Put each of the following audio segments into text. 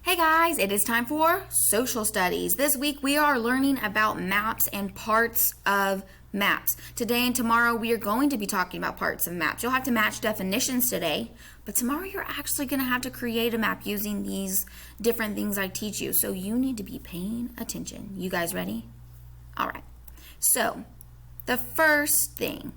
Hey guys, it is time for social studies. This week we are learning about maps and parts of maps. Today and tomorrow we are going to be talking about parts of maps. You'll have to match definitions today, but tomorrow you're actually going to have to create a map using these different things I teach you. So you need to be paying attention. You guys ready? All right. So the first thing,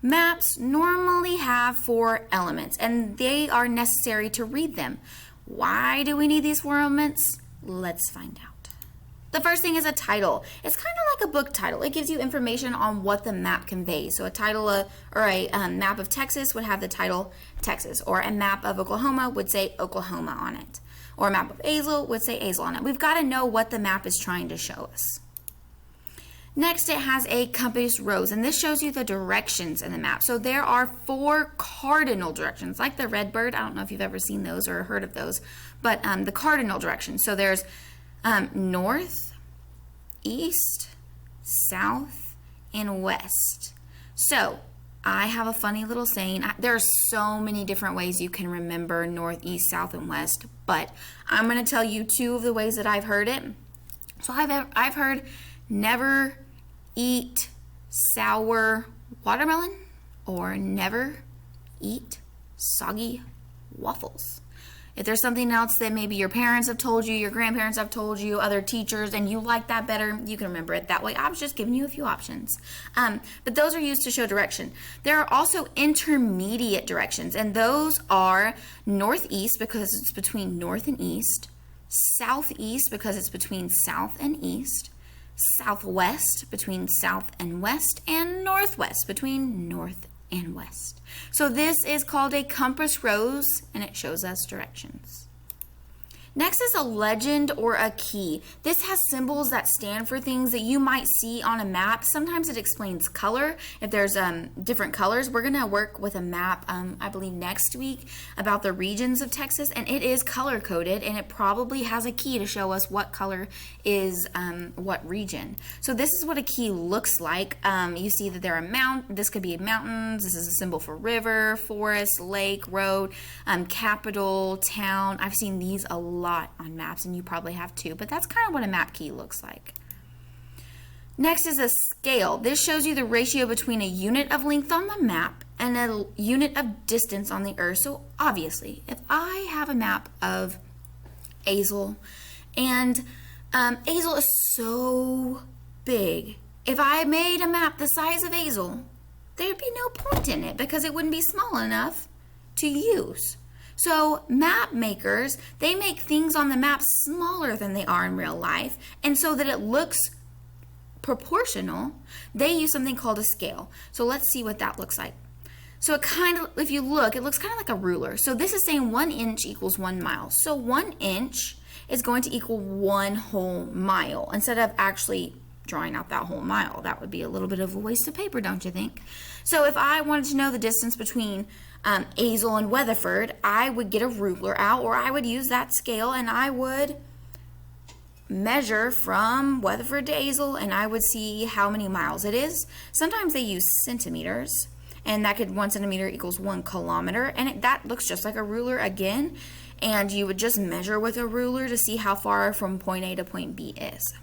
maps normally have 4 elements and they are necessary to read them. Why do we need these 4 elements? Let's find out. The first thing is a title. It's kind of like a book title. It gives you information on what the map conveys. So a title or a map of Texas would have the title Texas, or a map of Oklahoma would say Oklahoma on it, or a map of Azle would say Azle on it. We've got to know what the map is trying to show us. Next, it has a compass rose, and this shows you the directions in the map. So there are 4 cardinal directions, like the red bird. I don't know if you've ever seen those or heard of those, but the cardinal directions. So there's north, east, south, and west. So I have a funny little saying. There are so many different ways you can remember north, east, south, and west, but I'm going to tell you 2 of the ways that I've heard it. So I've heard never eat sour watermelon, or never eat soggy waffles. If there's something else that maybe your parents have told you, your grandparents have told you, other teachers, and you like that better, you can remember it that way. I was just giving you a few options. But those are used to show direction. There are also intermediate directions, and those are northeast because it's between north and east, southeast because it's between south and east, southwest between south and west, and northwest between north and west. So this is called a compass rose, and it shows us directions. Next is a legend or a key. This has symbols that stand for things that you might see on a map. Sometimes it explains color. If there's different colors, we're going to work with a map, I believe next week, about the regions of Texas, and it is color coded, and it probably has a key to show us what color is what region. So this is what a key looks like. You see that there are this could be mountains. This is a symbol for river, forest, lake, road, capital, town. I've seen these a lot on maps, and you probably have too, but that's kind of what a map key looks like. Next is a scale. This shows you the ratio between a unit of length on the map and a unit of distance on the earth. So obviously, if I have a map of Azle, and Azle is so big, if I made a map the size of Azle, there'd be no point in it because it wouldn't be small enough to use. So map makers, they make things on the map smaller than they are in real life, and so that it looks proportional, they use something called a scale. So let's see what that looks like. So it kind of, if you look, it looks kind of like a ruler. So this is saying 1 inch equals 1 mile. So 1 inch is going to equal 1 whole mile instead of actually drawing out that whole mile. That would be a little bit of a waste of paper, don't you think? So if I wanted to know the distance between Azle and Weatherford, I would get a ruler out, or I would use that scale, and I would measure from Weatherford to Azle, and I would see how many miles it is. Sometimes they use centimeters, and that could 1 centimeter equals 1 kilometer, and that looks just like a ruler again, and you would just measure with a ruler to see how far from point A to point B is.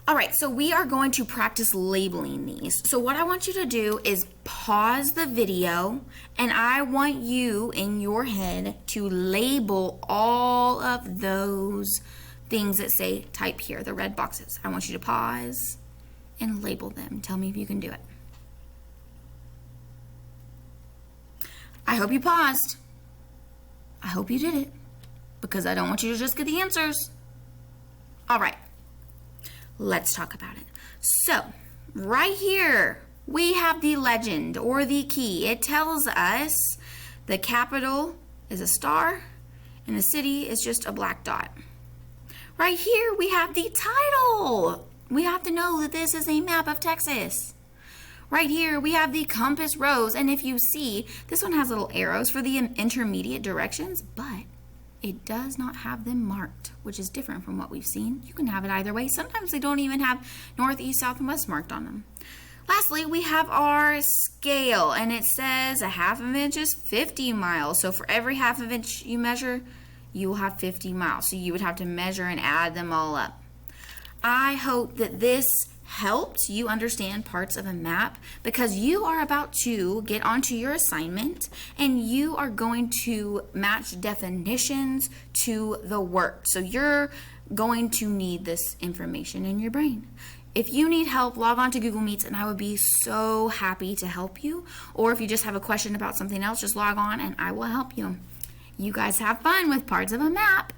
All right, so we are going to practice labeling these. So what I want you to do is pause the video, and I want you in your head to label all of those things that say type here, the red boxes. I want you to pause and label them. Tell me if you can do it. I hope you paused. I hope you did it, because I don't want you to just get the answers. All right. Let's talk about it. So, right here, we have the legend or the key. It tells us the capital is a star and the city is just a black dot. Right here, we have the title. We have to know that this is a map of Texas. Right here, we have the compass rose, and if you see, this one has little arrows for the intermediate directions, but it does not have them marked, which is different from what we've seen. You can have it either way. Sometimes they don't even have north, east, south, and west marked on them. Lastly, we have our scale, and it says a half of an inch is 50 miles. So for every half of an inch you measure, you will have 50 miles. So you would have to measure and add them all up. I hope that this helped you understand parts of a map, because you are about to get onto your assignment and you are going to match definitions to the word. So you're going to need this information in your brain. If you need help, log on to Google Meets and I would be so happy to help you. Or if you just have a question about something else, just log on and I will help you. You guys have fun with parts of a map.